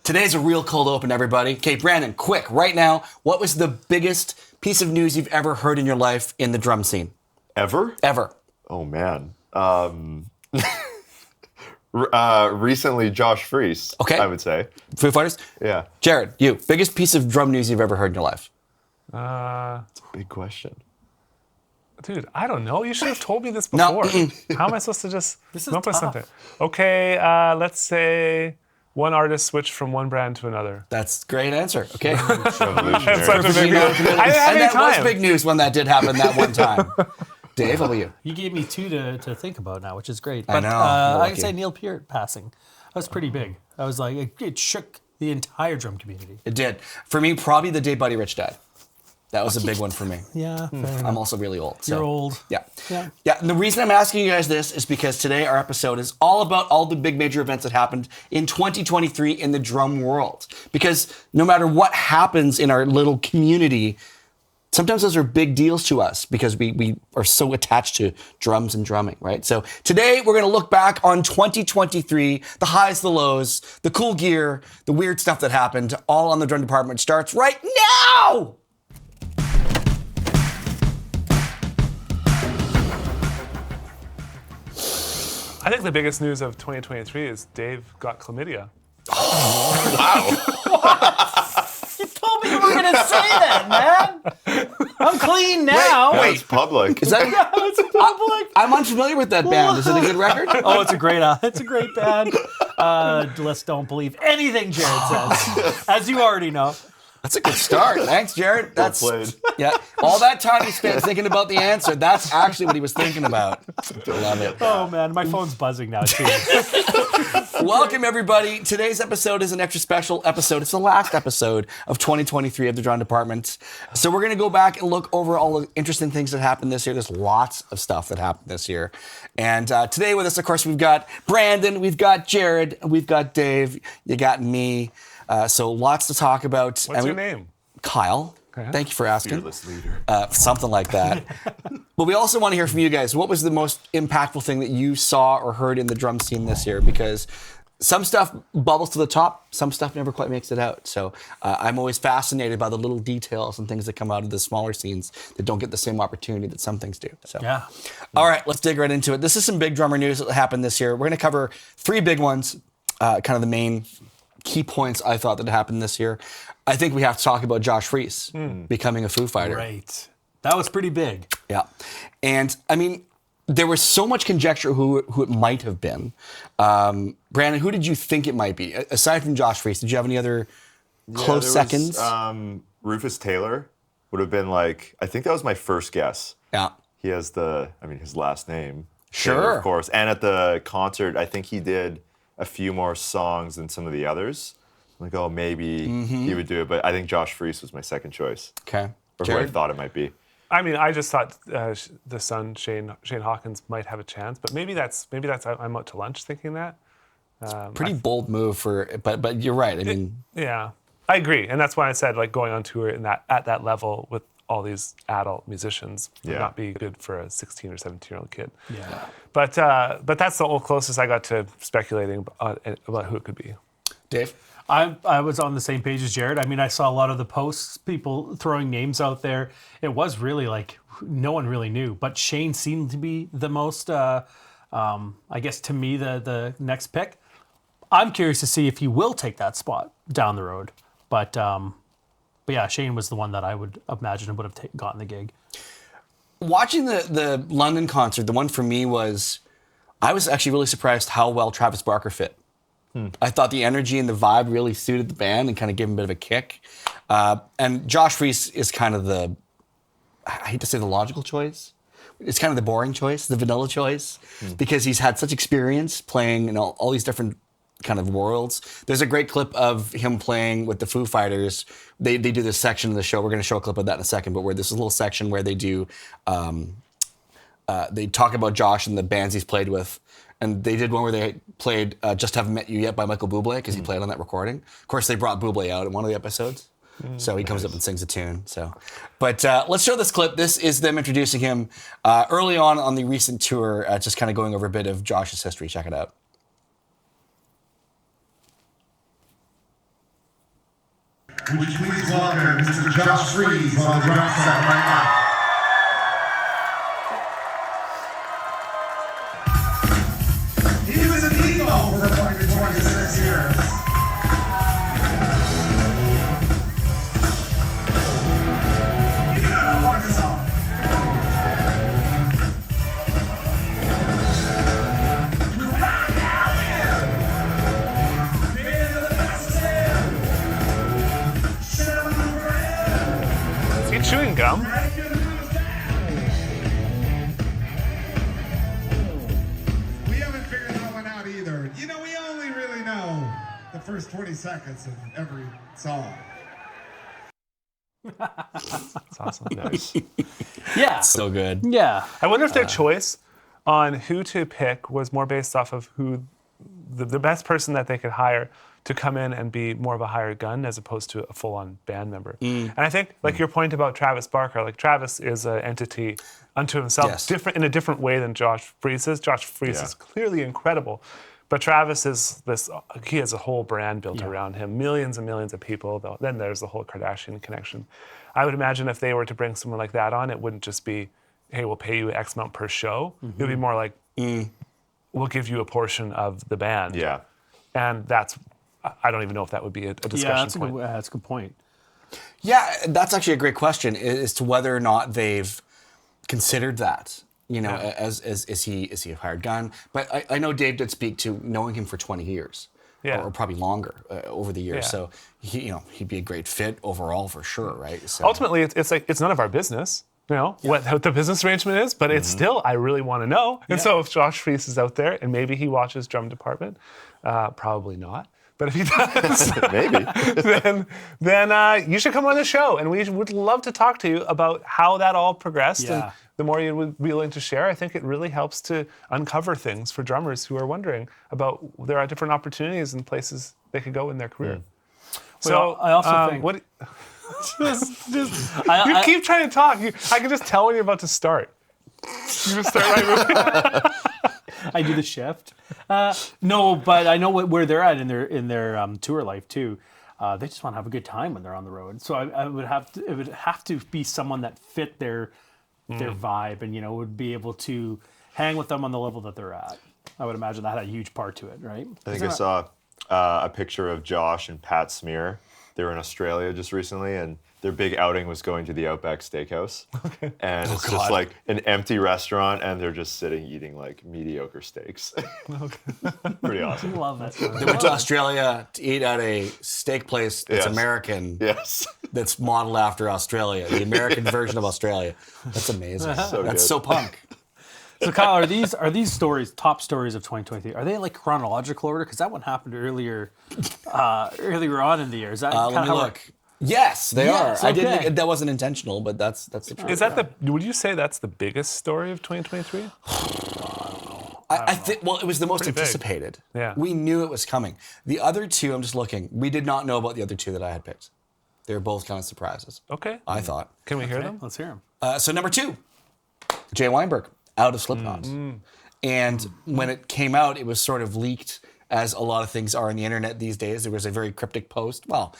Today's a real cold open, everybody. Okay, Brandon, quick, right now, what was the biggest piece of news you've ever heard in your life in the drum scene? Ever? Ever. Oh, man. Recently, Josh Freese, Okay. I would say. Foo Fighters? Yeah. Jared, you, biggest piece of drum news you've ever heard in your life? That's a big question. Dude, I don't know. You should have told me this No, before. How am I supposed to just come up with tough. something? Okay, let's say one artist switched from one brand to another. That's a great answer. Okay. Revolutionary. That's such a big news. I didn't have And any that was time. big news when that did happen that one time. Dave, how about you? You gave me two to think about now, which is great. I But know, I you're can lucky. say Neil Peart passing. That was pretty big. I was like, it shook the entire drum community. It did. For me, probably the day Buddy Rich died. That was a big one for me. Yeah, fair I'm enough. also really old. So. You're old. Yeah. Yeah. Yeah. And the reason I'm asking you guys this is because today our episode is all about all the big major events that happened in 2023 in the drum world. Because no matter what happens in our little community, sometimes those are big deals to us because we are so attached to drums and drumming, right? So today we're going to look back on 2023, the highs, the lows, the cool gear, the weird stuff that happened, all on the drum department. Starts right now! I think the biggest news of 2023 is Dave got chlamydia. You told me you were going to say that, man. I'm clean now. Wait. It's public. Is that... It's public. I'm unfamiliar with that band. Is it a good record? Oh, it's a great band. Let's don't believe anything Jared says, as you already know. That's a good start. Thanks, Jared. That's played. Yeah. All that time he spent thinking about the answer, that's actually what he was thinking about. Love it. Oh man, my phone's buzzing now too. Welcome, everybody. Today's episode is an extra special episode. It's the last episode of 2023 of the Drum Department. So we're going to go back and look over all the interesting things that happened this year. There's lots of stuff that happened this year. And today with us, of course, we've got Brandon, we've got Jared, we've got Dave, you got me. So lots to talk about. What's your name? Kyle. Okay. Thank you for asking. Fearless leader. Something like that. But we also want to hear from you guys. What was the most impactful thing that you saw or heard in the drum scene this year? Because some stuff bubbles to the top, some stuff never quite makes it out. So I'm always fascinated by the little details and things that come out of the smaller scenes that don't get the same opportunity that some things do. So, Yeah. All right, let's dig right into it. This is some big drummer news that happened this year. We're going to cover three big ones, kind of the main key points I thought that happened this year. I think we have to talk about Josh Freese becoming a Foo Fighter. Right. That was pretty big. Yeah. And I mean, there was so much conjecture who it might have been. Brandon, who did you think it might be? Aside from Josh Freese, did you have any other close seconds? Rufus Taylor would have been like, I think that was my first guess. Yeah. He has his last name. Sure. Taylor, of course. And at the concert, I think he did a few more songs than some of the others. I'm like, oh, maybe he would do it. But I think Josh Freese was my second choice. Okay. Or who I Jared? thought it might be. I mean, I just thought the son Shane Hawkins might have a chance, but maybe that's I'm out to lunch thinking that. Pretty bold move but you're right. I mean, Yeah, I agree, and that's why I said like going on tour at that level with all these adult musicians would Yeah. not be good for a 16 or 17-year-old kid. Yeah. But that's the closest I got to speculating about who it could be. Dave? I was on the same page as Jared. I mean, I saw a lot of the posts, people throwing names out there. It was really like no one really knew, but Shane seemed to be the most, I guess to me, the next pick. I'm curious to see if he will take that spot down the road. But yeah, Shane was the one that I would imagine would have gotten the gig. Watching the London concert, the one for me was, I was actually really surprised how well Travis Barker fit. I thought the energy and the vibe really suited the band and kind of gave him a bit of a kick. And Josh Freese is kind of I hate to say the logical choice. It's kind of the boring choice, the vanilla choice, because he's had such experience playing in all these different kind of worlds. There's a great clip of him playing with the Foo Fighters. They do this section of the show. We're going to show a clip of that in a second, but where there's a little section where they do, they talk about Josh and the bands he's played with. And they did one where they played Just Haven't Met You Yet by Michael Bublé because he played on that recording. Of course, they brought Bublé out in one of the episodes. So he comes up and sings a tune. But let's show this clip. This is them introducing him early on the recent tour, just kind of going over a bit of Josh's history. Check it out. Would you please welcome Mr. Josh Freese on the drum set right now? He was an emo for like 26 years. You gotta walk this off. Is he chewing gum? We haven't figured that one out either. You know, we only really know the first 20 seconds of every song. That's awesome. Nice. Yeah. So good. Yeah. I wonder if their choice on who to pick was more based off of who the best person that they could hire to come in and be more of a hired gun as opposed to a full-on band member. And I think, like your point about Travis Barker, like Travis is an entity unto himself, Yes. different in a different way than Josh Freese is. Josh Freese Yeah. is clearly incredible, but Travis is this. He has a whole brand built around him, millions and millions of people. Though then there's the whole Kardashian connection. I would imagine if they were to bring someone like that on, it wouldn't just be, hey, we'll pay you X amount per show. It would be more like, we'll give you a portion of the band. Yeah. And that's, I don't even know if that would be a discussion Yeah, that's a point. good, that's a good point. Yeah, that's actually a great question as to whether or not they've considered that. You know, as is he a hired gun? But I know Dave did speak to knowing him for 20 years, Yeah. or probably longer over the years. Yeah. So he'd be a great fit overall for sure, right? So Ultimately, it's like, it's none of our business, you know, what the business arrangement is, but it's still, I really want to know. And so if Josh Freese is out there and maybe he watches Drum Department, probably not. But if he does, Maybe. then you should come on the show, and we would love to talk to you about how that all progressed. Yeah. And the more you would be willing to share, I think it really helps to uncover things for drummers who are wondering about there are different opportunities and places they could go in their career. Well, I also think- what, I- you keep trying to talk. I can just tell when you're about to start. You just start right away. I do the shift. No, but I know where they're at in their tour life too. They just want to have a good time when they're on the road. So it would have to be someone that fit their vibe and would be able to hang with them on the level that they're at. I would imagine that had a huge part to it, right? I think I saw a picture of Josh and Pat Smear. They were in Australia just recently, and their big outing was going to the Outback Steakhouse. Okay. And it's just like an empty restaurant, and they're just sitting eating like mediocre steaks. Pretty awesome. Love that. they went to Australia to eat at a steak place that's Yes. American, Yes. that's modeled after Australia, the American version of Australia. That's amazing. So That's good. so punk. So Kyle, are these stories top stories of 2023? Are they like chronological order? Because that one happened earlier on in the year. Is that Let kinda me how look. Yes, they Yes, are. I okay. didn't. That wasn't intentional, but that's the truth. Is that would you say that's the biggest story of 2023? I think. Well, it was the most Pretty big. anticipated. Yeah. We knew it was coming. The other two, I'm just looking. We did not know about the other two that I had picked. They were both kind of surprises. Okay. I thought. Can we hear them? Let's hear them. So number 2, Jay Weinberg out of Slipknot. And when it came out, it was sort of leaked, as a lot of things are on the internet these days. There was a very cryptic post. Well,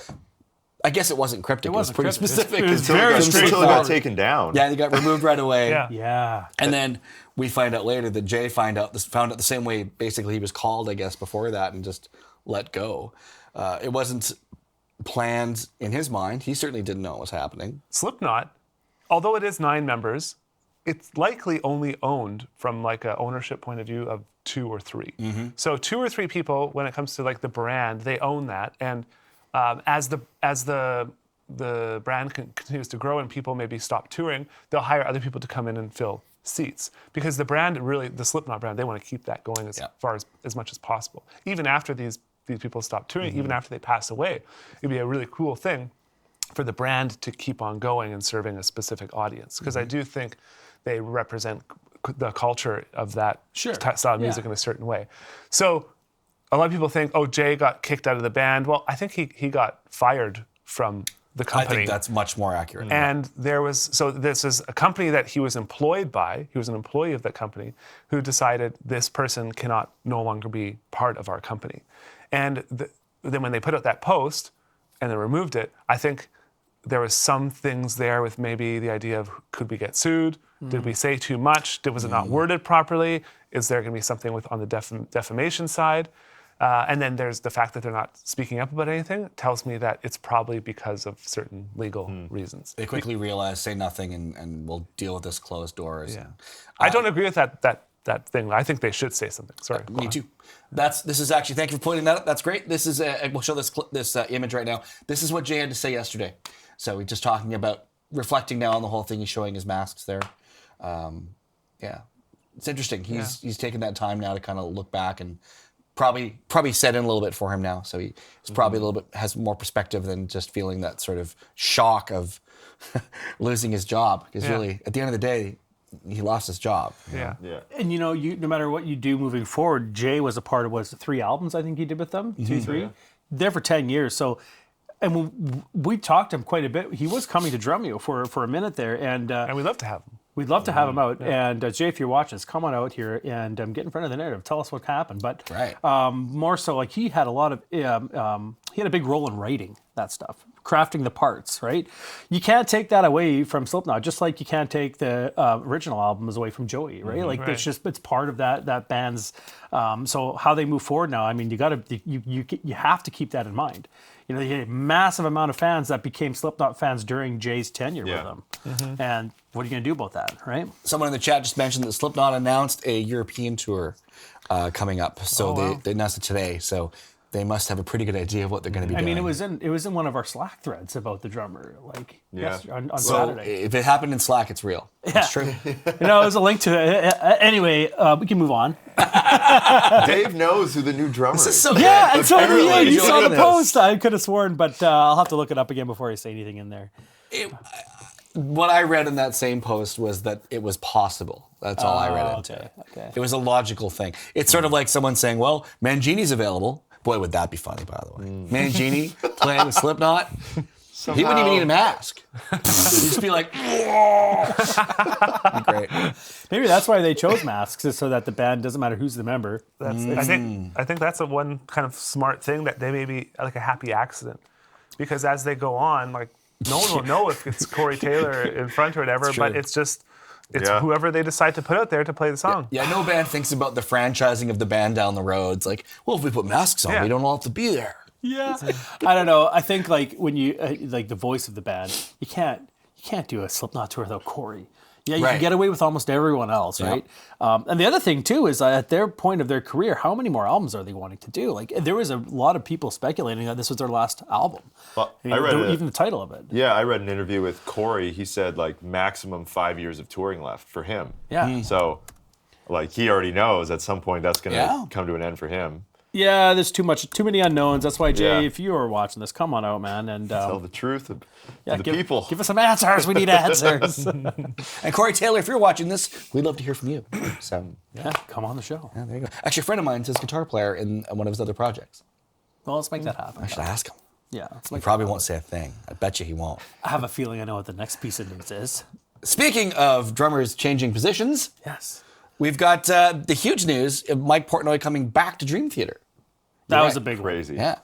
I guess it wasn't cryptic. It was wasn't pretty cryptic. specific. It was Until very got Until it got straightforward. taken down. Yeah, they got removed right away. Yeah. Yeah. And then we find out later that Jay found out the same way basically he was called, I guess, before that and just let go. It wasn't planned in his mind. He certainly didn't know what was happening. Slipknot, although it is 9 members, it's likely only owned from like a ownership point of view of 2 or 3. So 2 or 3 people, when it comes to like the brand, they own that. And as the brand continues to grow and people maybe stop touring, they'll hire other people to come in and fill seats, because the brand really, the Slipknot brand, they want to keep that going as much as possible. Even after these people stop touring, even after they pass away, it'd be a really cool thing for the brand to keep on going and serving a specific audience. Because I do think they represent the culture of that style of music in a certain way. So a lot of people think, oh, Jay got kicked out of the band. Well, I think he got fired from the I company. think that's much more accurate. And this is a company that he was employed by. He was an employee of that company who decided this person cannot no longer be part of our company. And then when they put out that post, and then removed it, I think there was some things there with maybe the idea of could we get sued? Did we say too much? Was it not worded properly? Is there going to be something on the defamation side? And then there's the fact that they're not speaking up about anything tells me that it's probably because of certain legal reasons. They quickly realize, say nothing, and we'll deal with this closed doors. Yeah. I don't agree with that thing. I think they should say something. Sorry. Me too. This is actually, thank you for pointing that out. That's great. This is, we'll show this image right now. This is what Jay had to say yesterday. So we're just talking about reflecting now on the whole thing. He's showing his masks there. Yeah, it's interesting. He's taken that time now to kind of look back and probably set in a little bit for him now. So he's probably a little bit has more perspective than just feeling that sort of shock of losing his job. Because really, at the end of the day, he lost his job. Yeah. And no matter what you do moving forward, Jay was a part of 3 albums I think he did with them, 2, 3, there for 10 years. So, and we talked to him quite a bit. He was coming to Drumeo for a minute there, and we'd love to have him. We'd love to have him out. Yeah. And Jay, if you're watching us, come on out here and get in front of the narrative. Tell us what happened. But more so, like he had a lot of, he had a big role in writing that stuff, crafting the parts, right? You can't take that away from Slipknot, just like you can't take the original albums away from Joey, right? Like it's part of that band's. So how they move forward now, I mean, you have to keep that in mind. You had a massive amount of fans that became Slipknot fans during Jay's tenure with them. And what are you going to do about that, right? Someone in the chat just mentioned that Slipknot announced a European tour coming up. So they announced it today. So they must have a pretty good idea of what they're going to be doing. I mean, it was in one of our Slack threads about the drummer, on Saturday. If it happened in Slack, it's real. Yeah. It's true. There's a link to it. Anyway, we can move on. Dave knows who the new drummer is. So yeah, and so apparently you saw the this. post. I could have sworn, but I'll have to look it up again before I say anything in there. What I read in that same post was that it was possible. That's all I read into it. Okay. It was a logical thing. It's sort of like someone saying, well, Mangini's available. Boy, would that be funny, by the way. Mangini playing with Slipknot. Somehow. He wouldn't even need a mask. He'd just be like, be great. Maybe that's why they chose masks, is so that the band doesn't matter who's the member. I think that's a one kind of smart thing that they may be like a happy accident, because as they go on, like no one will know if it's Corey Taylor in front or whatever, but it's whoever they decide to put out there to play the song. Yeah, no band thinks about the franchising of the band down the road. It's like, well, if we put masks on, we don't all have to be there. Yeah, I don't know. I think like when you like the voice of the band, you can't do a Slipknot tour without Corey. Yeah, you can get away with almost everyone else, right? And the other thing too is at their point of their career, how many more albums are they wanting to do? Like there was a lot of people speculating that this was their last album. Well, I read even the title of it. Yeah, I read an interview with Corey. He said like maximum 5 years of touring left for him. Yeah. So, like he already knows at some point that's going to come to an end for him. Yeah, there's too many unknowns. That's why, Jay, if you are watching this, come on out, man, and tell the truth to the people. Give us some answers. We need answers. And Corey Taylor, if you're watching this, we'd love to hear from you. So come on the show. Yeah, there you go. Actually, a friend of mine is a guitar player in one of his other projects. Well, let's make that happen. I should ask him. Yeah, he probably won't say a thing. I bet you he won't. I have a feeling I know what the next piece of news is. Speaking of drummers changing positions, yes, we've got the huge news of Mike Portnoy coming back to Dream Theater. That was a big crazy. Yeah.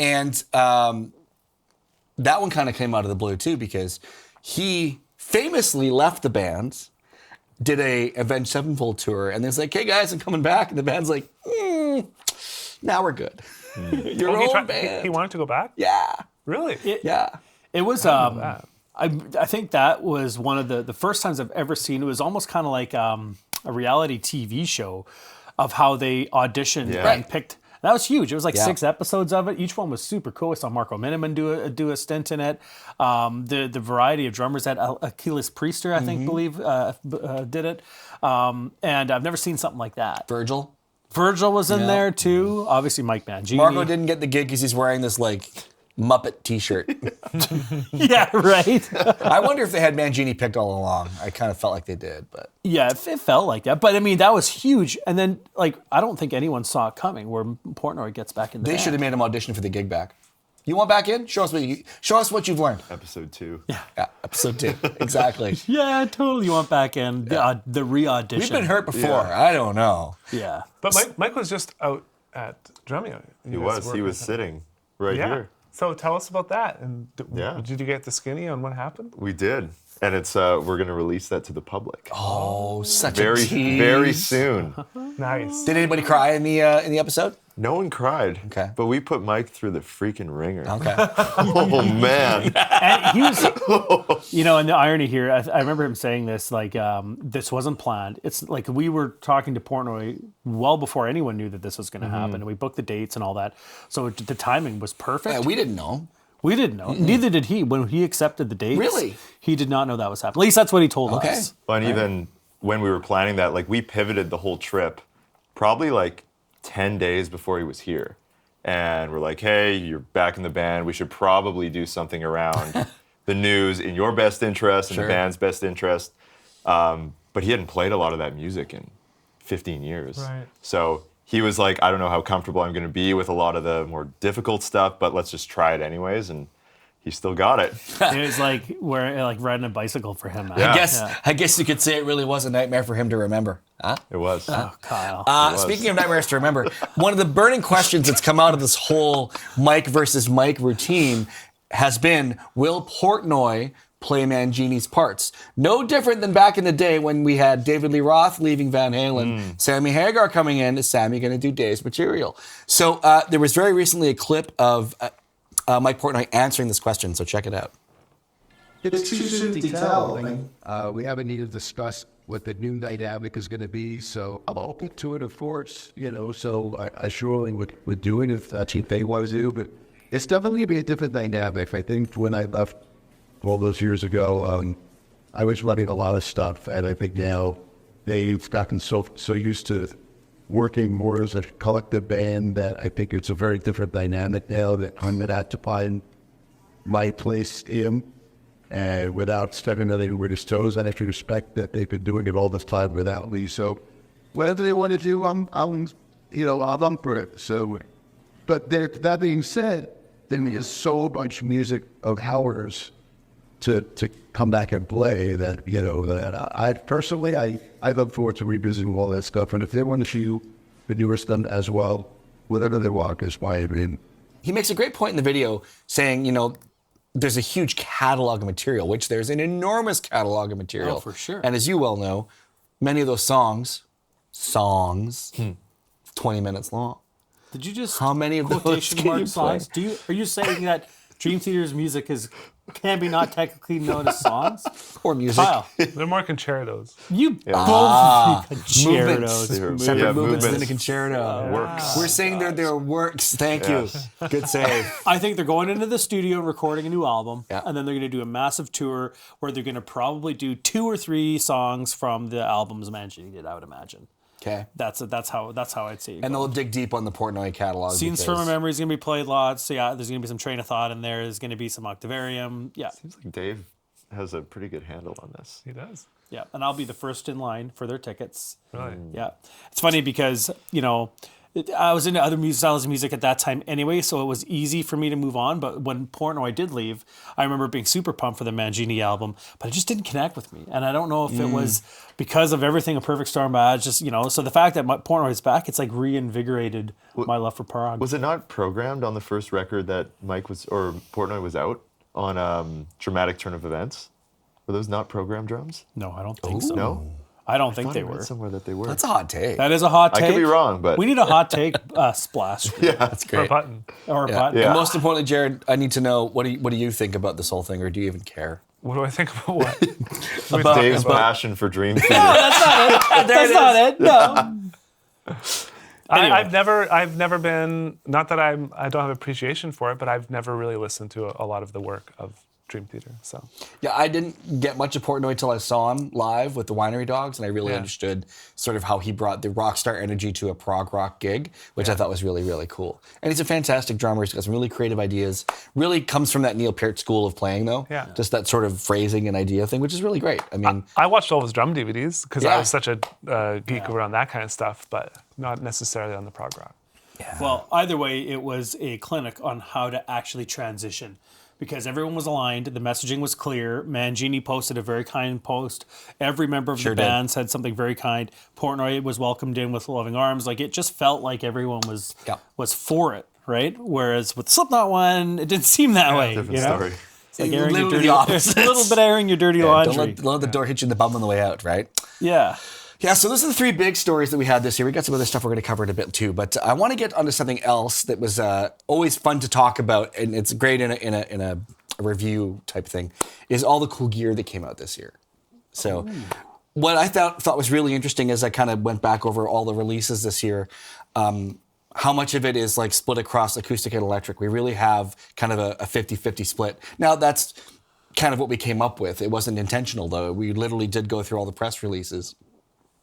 And that one kind of came out of the blue too, because he famously left the band, did a Avenged Sevenfold tour, and he's like, hey guys, I'm coming back. And the band's like, now we're good. Your own band. He wanted to go back? Yeah. Really? It was, I think that was one of the first times I've ever seen, it was almost kind of like a reality TV show of how they auditioned and picked. That was huge. It was like 6 episodes of it. Each one was super cool. I saw Marco Miniman do a stint in it. The variety of drummers that Achilles Priester, I think, did it. And I've never seen something like that. Virgil was in there too. Obviously, Mike Mangini. Marco didn't get the gig because he's wearing this like Muppet T-shirt. Yeah, right. I wonder if they had Mangini picked all along. I kind of felt like they did, but yeah, it felt like that. But I mean, that was huge. And then, like, I don't think anyone saw it coming. Where Portnoy gets back in. They should have made him audition for the gig back. You want back in? Show us what you've learned. Episode 2. Yeah, episode 2. Exactly. Yeah, totally. You want back in the re-audition. We've been hurt before. Yeah. I don't know. Yeah. But Mike was just out at Drumeo. He was sitting right here. So tell us about that. And Yeah. did you get the skinny on what happened? We did. And it's we're going to release that to the public. Oh, such very, a tease. very soon. Nice. Did anybody cry in the episode? No one cried. Okay. But we put Mike through the freaking ringer. Okay. Oh, man. And he was, and the irony here, I remember him saying this, like, this wasn't planned. It's like we were talking to Portnoy well before anyone knew that this was going to happen. And we booked the dates and all that. So the timing was perfect. Yeah, we didn't know. We didn't know. Neither did he. When he accepted the dates, Really? he did not know that was happening. At least that's what he told Okay. us. And even when we were planning that, like, we pivoted the whole trip probably like 10 days before he was here. And we're like, hey, you're back in the band. We should probably do something around the news in your best interest and Sure. the band's best interest. But he hadn't played a lot of that music in 15 years. Right. So he was like, I don't know how comfortable I'm going to be with a lot of the more difficult stuff, but let's just try it anyways. And he still got it. It was like riding a bicycle for him. Man. Yeah. I guess you could say it really was a nightmare for him to remember. Huh? It was. Oh, Kyle. was. Speaking of nightmares to remember, one of the burning questions that's come out of this whole Mike versus Mike routine has been, will Portnoy play Mangini's parts? No different than back in the day when we had David Lee Roth leaving Van Halen, Sammy Hagar coming in. Is Sammy going to do Dave's material? So there was very recently a clip of Mike Portnoy answering this question, so check it out. It's too soon to tell. We haven't needed to discuss what the new dynamic is going to be, so I'm open to it, of course. So I surely would do it if that's what they want to do, but it's definitely going to be a different dynamic. I think when I left all those years ago, I was running a lot of stuff, and I think now they've gotten so used to working more as a collective band that I think it's a very different dynamic now that I'm going to have to find my place in. And without stepping on anybody's toes, I have to respect that they've been doing it all this time without me. So, whatever they want to do, I'm up for it. So, but that being said, there is so much music of ours to come back and play that that I personally I look forward to revisiting all that stuff. And if they want to do the newer stuff as well, whatever they want is my opinion. He makes a great point in the video saying, there's a huge catalog of material, which there's an enormous catalog of material. Oh, for sure. And as you well know, many of those songs, 20 minutes long. Did you just How many of those quotation can mark you play? songs? Are you saying that Dream Theater's music can be not technically known as songs? Or music. Kyle, They're more concertos. you both concertos. Movements. Yeah, Separate movements movements. within a concerto. Works. We're saying they're works. Thank you. Good save. I think they're going into the studio and recording a new album, Yeah. and then they're going to do a massive tour where they're going to probably do 2 or 3 songs from the albums Mangini did. I would imagine. Okay. That's how I'd see it. And going. they'll dig deep on the Portnoy catalog. Scenes because- from a Memory is going to be played lots. So yeah, there's going to be some Train of Thought in there. There's going to be some Octavarium. Yeah, Seems like Dave has a pretty good handle on this. He does. yeah. And I'll be the first in line for their tickets. Really? Yeah, it's funny because I was into other styles of music at that time anyway, so it was easy for me to move on. But when Portnoy did leave, I remember being super pumped for the Mangini album, but it just didn't connect with me. And I don't know if it was because of everything a Perfect Storm, but I just, so the fact that Portnoy's back, it's like reinvigorated my love for prog. Was it not programmed on the first record that Portnoy was out on Dramatic Turn of Events? Were those not programmed drums? No, I don't think so. No? I don't think I they read were. somewhere that they were. That's a hot take. That is a hot take. I could be wrong, but We need a hot take splash screen That's Or a great. button. or a Yeah. button. Yeah. And most importantly, Jared, I need to know what do you think about this whole thing, or do you even care? What do I think about what? Dave's passion for Dream Theater. That's not it. No. Anyway. I've never been, not that I don't have appreciation for it, but I've never really listened to a lot of the work of Dream Theater. So Yeah, I didn't get much of Portnoy till I saw him live with the Winery Dogs, and I really understood sort of how he brought the rock star energy to a prog rock gig, which I thought was really, really cool. And he's a fantastic drummer. He's got some really creative ideas. Really comes from that Neil Peart school of playing, though. Yeah. Just that sort of phrasing and idea thing, which is really great. I mean, I watched all of his drum DVDs because Yeah. I was such a geek around that kind of stuff, but not necessarily on the prog rock. Well, either way, it was a clinic on how to actually transition because everyone was aligned. The messaging was clear. Mangini posted a very kind post. Every member of Sure the did. band said something very kind. Portnoy was welcomed in with loving arms. Like it just felt like everyone was Yeah. for it. right? Whereas with the Slipknot one, it didn't seem that way. Different You know? story. It's like airing your Literally dirty, the opposite. a little bit airing your dirty laundry. Don't let the door hit you in the bum on the way out, right? Yeah. Yeah, so those are the three big stories that we had this year. We got some other stuff we're going to cover in a bit too, but I want to get onto something else that was always fun to talk about, and it's great in a review type thing, is all the cool gear that came out this year. So what I thought was really interesting as I kind of went back over all the releases this year, how much of it is like split across acoustic and electric. We really have kind of a 50-50 split. Now that's kind of what we came up with. It wasn't intentional though. We literally did go through all the press releases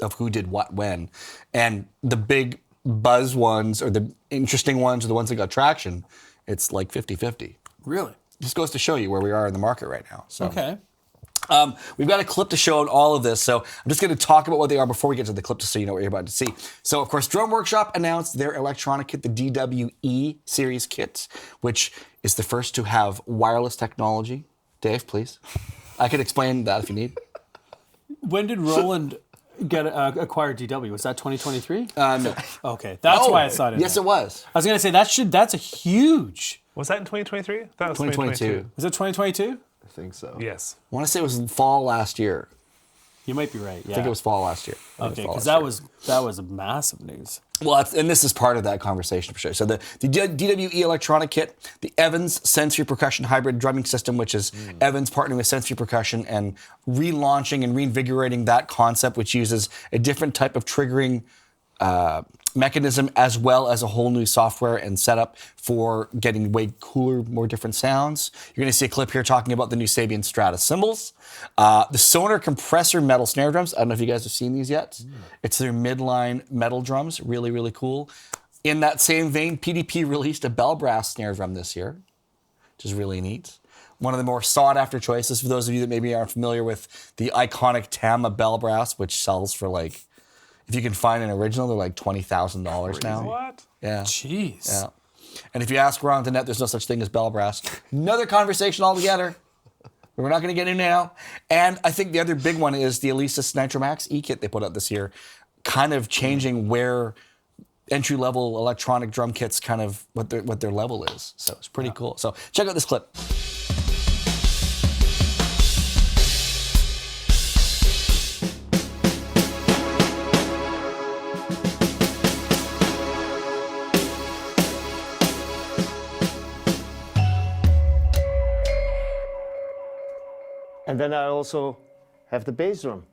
of who did what when. And the big buzz ones or the interesting ones or the ones that got traction, it's like 50-50. Really? Just goes to show you where we are in the market right now. So. Okay. We've got a clip to show on all of this, so I'm just going to talk about what they are before we get to the clip, just so you know what you're about to see. So, of course, Drum Workshop announced their electronic kit, the DWE series kit, which is the first to have wireless technology. Dave, please. I can explain that if you need. When did Roland get acquired DW? Was that 2023? No. Okay, that's why it's not in Yes, there. it was. I was gonna say that's a huge. Was that in 2023? That was 2022. Is it 2022? I think so. Yes. I want to say it was fall last year. You might be right. Yeah. I think it was fall last year. Okay, because that was a massive news. Well, and this is part of that conversation for sure. So the DWE electronic kit, the Evans Sensory Percussion Hybrid Drumming System, which is Evans partnering with Sensory Percussion and relaunching and reinvigorating that concept, which uses a different type of triggering mechanism as well as a whole new software and setup for getting way cooler, more different sounds. You're going to see a clip here talking about the new Sabian Strata cymbals. The Sonar compressor metal snare drums. I don't know if you guys have seen these yet. It's their midline metal drums. Really, really cool. In that same vein, PDP released a bell brass snare drum this year, which is really neat. One of the more sought-after choices for those of you that maybe aren't familiar with the iconic Tama bell brass, which sells for like, if you can find an original, they're like $20,000 now. What? Yeah. Jeez. Yeah. And if you ask around the net, there's no such thing as bell brass. Another conversation altogether. We're not going to get into now. And I think the other big one is the Alesis Nitro Max E-Kit they put out this year, kind of changing where entry-level electronic drum kits kind of what their level is. So it's pretty cool. So check out this clip. And then I also have the bass drum.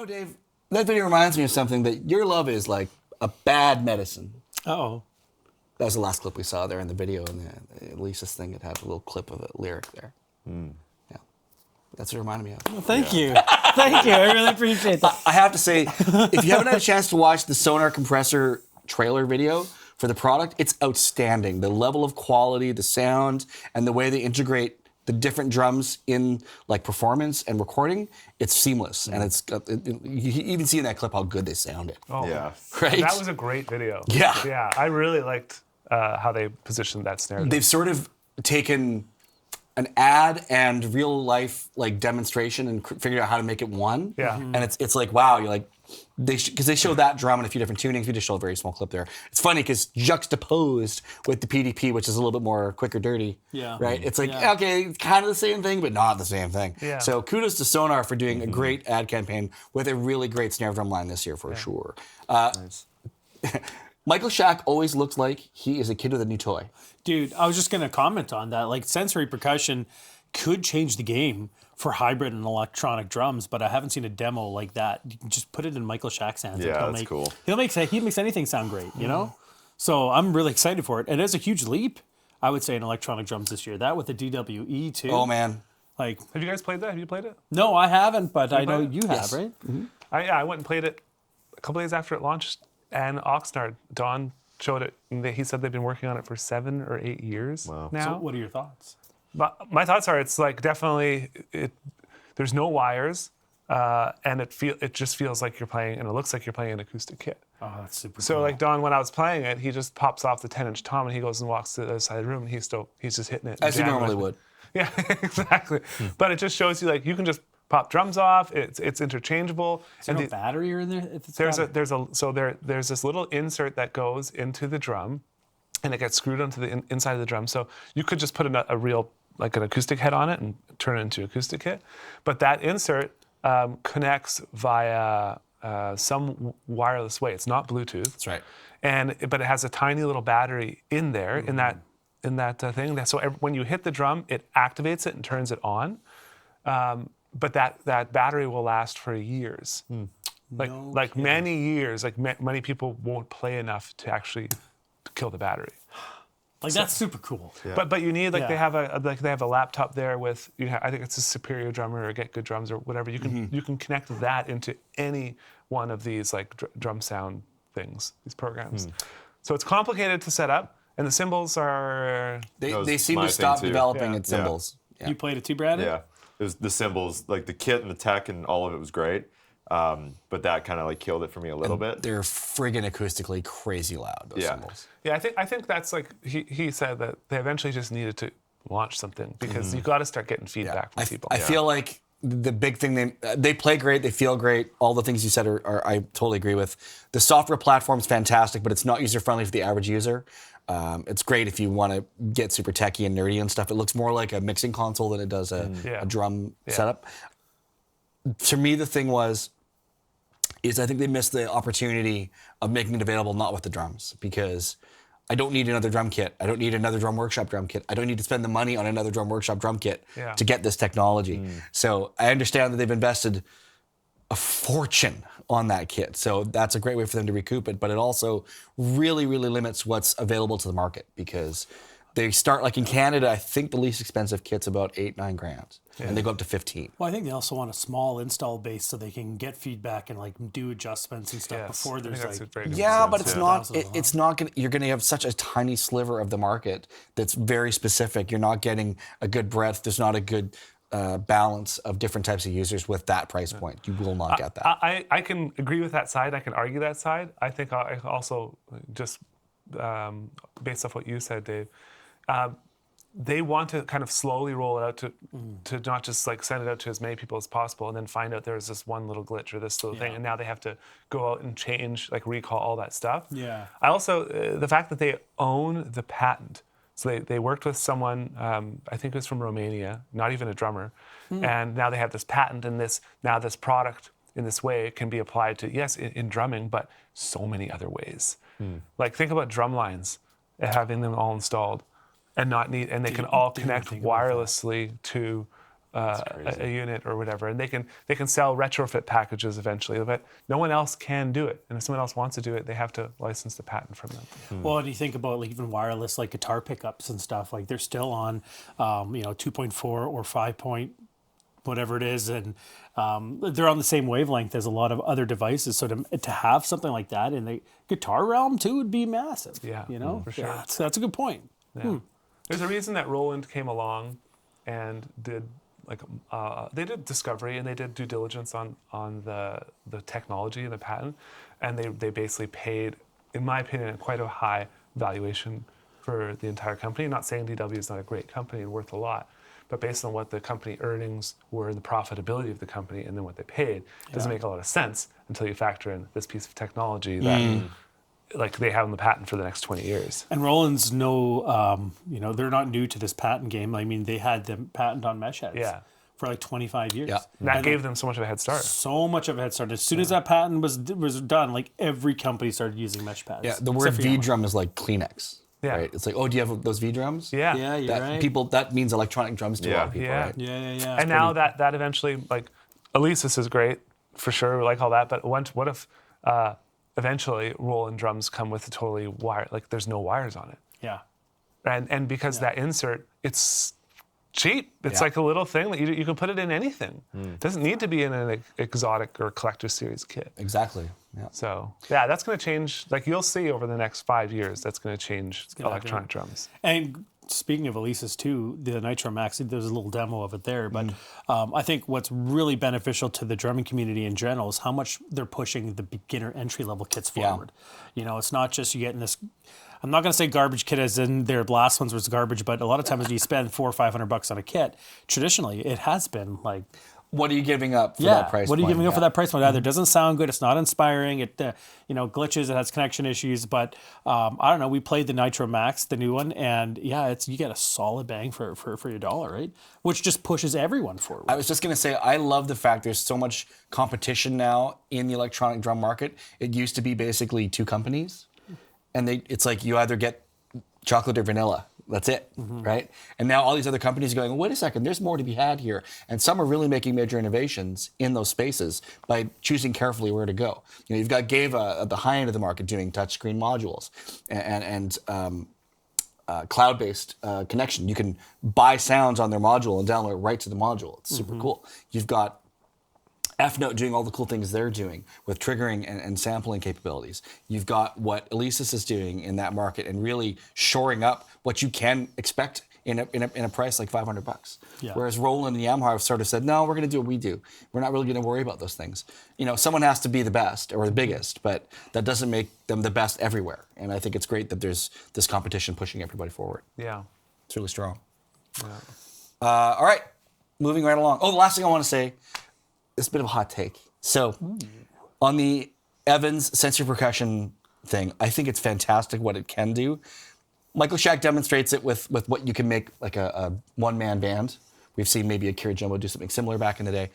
Dave, that video reminds me of something that your love is like a bad medicine. Oh. That was the last clip we saw there in the video, and the Lisa's thing, it had a little clip of a lyric there. Yeah. That's what it reminded me of. Well, thank you. Thank you. I really appreciate that. I have to say, if you haven't had a chance to watch the Sonar Compressor trailer video for the product, it's outstanding. The level of quality, the sound, and the way they integrate the different drums in like performance and recording, it's seamless. And it's you even see in that clip how good they sounded. Oh, Yeah. Right? That was a great video. Yeah. Yeah, I really liked how they positioned that snare. They've sort of taken an ad and real life like demonstration and figured out how to make it one. Yeah. And it's like, wow, you're like, because they show that drum in a few different tunings. We just show a very small clip there. It's funny because juxtaposed with the PDP, which is a little bit more quicker, dirty. Yeah. Right? It's like, Yeah. okay, it's kind of the same thing, but not the same thing. Yeah. So kudos to Sonar for doing a great ad campaign with a really great snare drum line this year for sure. Nice. Michael Shack always looks like he is a kid with a new toy. Dude, I was just going to comment on that. Like, sensory percussion could change the game for hybrid and electronic drums, but I haven't seen a demo like that. You can just put it in Michael Shack's hands. Yeah, and that's cool. He makes anything sound great, you know? So I'm really excited for it. And it's a huge leap, I would say, in electronic drums this year. That with the DWE, too. Oh, man. Like, Have you guys played that? Have you played it? no, I haven't, but I know played it? you have, Yes. right? I went and played it a couple days after it launched, and Oxnard, Don showed it, and he said they've been working on it for 7 or 8 years now. So what are your thoughts? But my thoughts are, it's like definitely there's no wires, and it just feels like you're playing, and it looks like you're playing an acoustic kit. Oh, that's super So cool. like Don, when I was playing it, he just pops off the 10-inch tom, and he goes and walks to the other side of the room, and he's just hitting it. and As you jamming normally with it. would. Yeah, exactly. But it just shows you like you can just pop drums off. It's interchangeable. Is there no battery in there? If it's There's got there's this little insert that goes into the drum, and it gets screwed onto the inside of the drum. So you could just put a real like an acoustic head on it and turn it into acoustic kit. But that insert connects via some wireless way. It's not Bluetooth. That's right. But it has a tiny little battery in there in that thing. So when you hit the drum, it activates it and turns it on. But that battery will last for years. Many years. Many people won't play enough to actually kill the battery. Like, that's super cool. Yeah. But you need they Yeah. have a laptop there with I think it's a Superior Drummer or Get Good Drums or whatever. You can connect that into any one of these like drum sound things, these programs. So it's complicated to set up, and the cymbals are They seem my to stop thing, too. developing Yeah. its symbols. Yeah. You played it too, Brad? Yeah. It was the cymbals, like the kit and the tech and all of it was great. But that kind of like killed it for me a little bit. They're friggin' acoustically crazy loud, those Yeah. cymbals. Yeah, I think that's like he said that they eventually just needed to launch something because you got to start getting feedback from people. I feel like the big thing they play great, they feel great. All the things you said are I totally agree with. The software platform's fantastic, but it's not user friendly for the average user. It's great if you want to get super techie and nerdy and stuff. It looks more like a mixing console than it does a drum setup. To me, the thing is I think they missed the opportunity of making it available not with the drums, because I don't need another drum kit. I don't need another Drum Workshop drum kit. I don't need to spend the money on another Drum Workshop drum kit to get this technology. So I understand that they've invested a fortune on that kit. So that's a great way for them to recoup it. But it also really, really limits what's available to the market, because they start, like in Canada, I think the least expensive kit's about $8-9 grand. And they go up to 15. Well, I think they also want a small install base so they can get feedback and like do adjustments and stuff before there's like. Yeah, but it's not. Yeah. It's not gonna. You're gonna have such a tiny sliver of the market that's very specific. You're not getting a good breadth. There's not a good balance of different types of users with that price point. You will not get that. I can agree with that side. I can argue that side. I think I also just based off what you said, Dave. They want to kind of slowly roll it out to not just like send it out to as many people as possible and then find out there's this one little glitch or this little thing, and now they have to go out and change, like recall all that stuff. Yeah. I also, the fact that they own the patent. So they worked with someone, I think it was from Romania, not even a drummer, and now they have this patent, and this product in this way can be applied to, yes, in drumming, but so many other ways. Like think about drum lines, having them all installed. And they can all connect wirelessly to a unit or whatever, and they can sell retrofit packages eventually, but no one else can do it. And if someone else wants to do it, they have to license the patent from them. Well, and you think about like even wireless, like guitar pickups and stuff, like they're still on, 2.4 or 5 point, whatever it is, and they're on the same wavelength as a lot of other devices. So to have something like that in the guitar realm too would be massive. Yeah, for sure. Yeah, that's a good point. Yeah. There's a reason that Roland came along and did they did discovery and they did due diligence on the technology and the patent, and they basically paid, in my opinion, quite a high valuation for the entire company. Not saying DW is not a great company and worth a lot, but based on what the company earnings were and the profitability of the company and then what they paid, it doesn't make a lot of sense until you factor in this piece of technology that like they have in the patent for the next 20 years. And Roland's they're not new to this patent game. I mean, they had the patent on mesh heads for like 25 years. Yeah. And that gave them so much of a head start. So much of a head start. As soon as that patent was done, like every company started using mesh pads. Yeah, the word V drum is like Kleenex. Yeah. Right? It's like, oh, do you have those V drums? Yeah. Yeah, you're right. That means electronic drums to a lot of people, Yeah. right? Yeah. And now that eventually, like, Alesis is great for sure, we like all that. But what if eventually Roland drums come with a totally wire, like there's no wires on it, Yeah. and because that insert, it's cheap. It's Yeah. like a little thing that you can put it in anything. It doesn't need to be in an exotic or collector series kit. Exactly. Yeah. So yeah, that's going to change. Like you'll see over the next 5 years, that's going to change electronic drums. And speaking of Alesis too, the Nitro Max, there's a little demo of it there. But I think what's really beneficial to the drumming community in general is how much they're pushing the beginner entry level kits forward. It's not just you getting this. I'm not going to say garbage kit as in their last ones was garbage, but a lot of times you spend $400 or $500 on a kit. Traditionally, it has been like, What are you giving up for that price what are you point? giving up for that price point? Either it doesn't sound good, it's not inspiring, it glitches, it has connection issues. But I don't know. We played the Nitro Max, the new one, and you get a solid bang for your dollar, right? Which just pushes everyone forward. I was just going to say, I love the fact there's so much competition now in the electronic drum market. It used to be basically two companies, and it's like you either get chocolate or vanilla. That's it, right? And now all these other companies are going, wait a second, there's more to be had here. And some are really making major innovations in those spaces by choosing carefully where to go. You've got Gava at the high end of the market doing touchscreen modules and cloud-based connection. You can buy sounds on their module and download it right to the module. It's super cool. You've got F-Note doing all the cool things they're doing with triggering and sampling capabilities. You've got what Alesis is doing in that market and really shoring up what you can expect in a price like $500. Yeah. Whereas Roland and Yamaha have sort of said, no, we're going to do what we do. We're not really going to worry about those things. Someone has to be the best or the biggest, but that doesn't make them the best everywhere. And I think it's great that there's this competition pushing everybody forward. Yeah. It's really strong. All right, moving right along. Oh, the last thing I want to say, it's a bit of a hot take. So on the Evans sensory percussion thing, I think it's fantastic what it can do. Michael Shack demonstrates it with what you can make like a one-man band. We've seen maybe Akira Jumbo do something similar back in the day.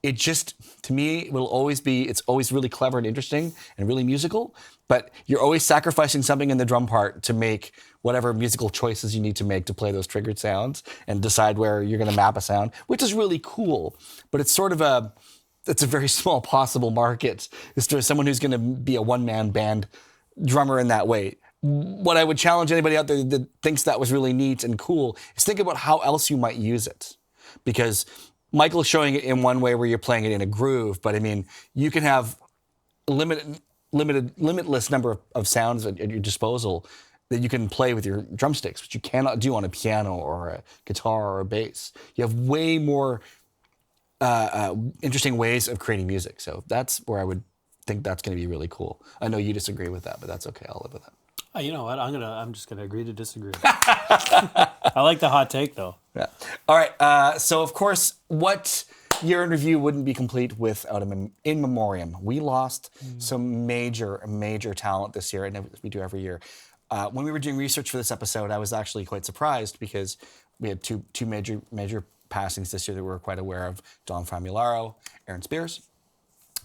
It just, to me, it's always really clever and interesting and really musical, but you're always sacrificing something in the drum part to make whatever musical choices you need to make to play those triggered sounds and decide where you're going to map a sound, which is really cool. But it's sort of it's a very small possible market. Is to someone who's going to be a one-man band drummer in that way. What I would challenge anybody out there that thinks that was really neat and cool is think about how else you might use it. Because Michael's showing it in one way where you're playing it in a groove, but I mean, you can have a limitless number of sounds at your disposal that you can play with your drumsticks, which you cannot do on a piano or a guitar or a bass. You have way more interesting ways of creating music. So that's where I would think that's going to be really cool. I know you disagree with that, but that's okay. I'll live with that. You know what? I'm just gonna agree to disagree. I like the hot take though. Yeah. All right. So of course, what year in review wouldn't be complete without in memoriam? We lost some major talent this year, and we do every year. When we were doing research for this episode, I was actually quite surprised because we had two major passings this year that we were quite aware of: Don Famularo, Aaron Spears.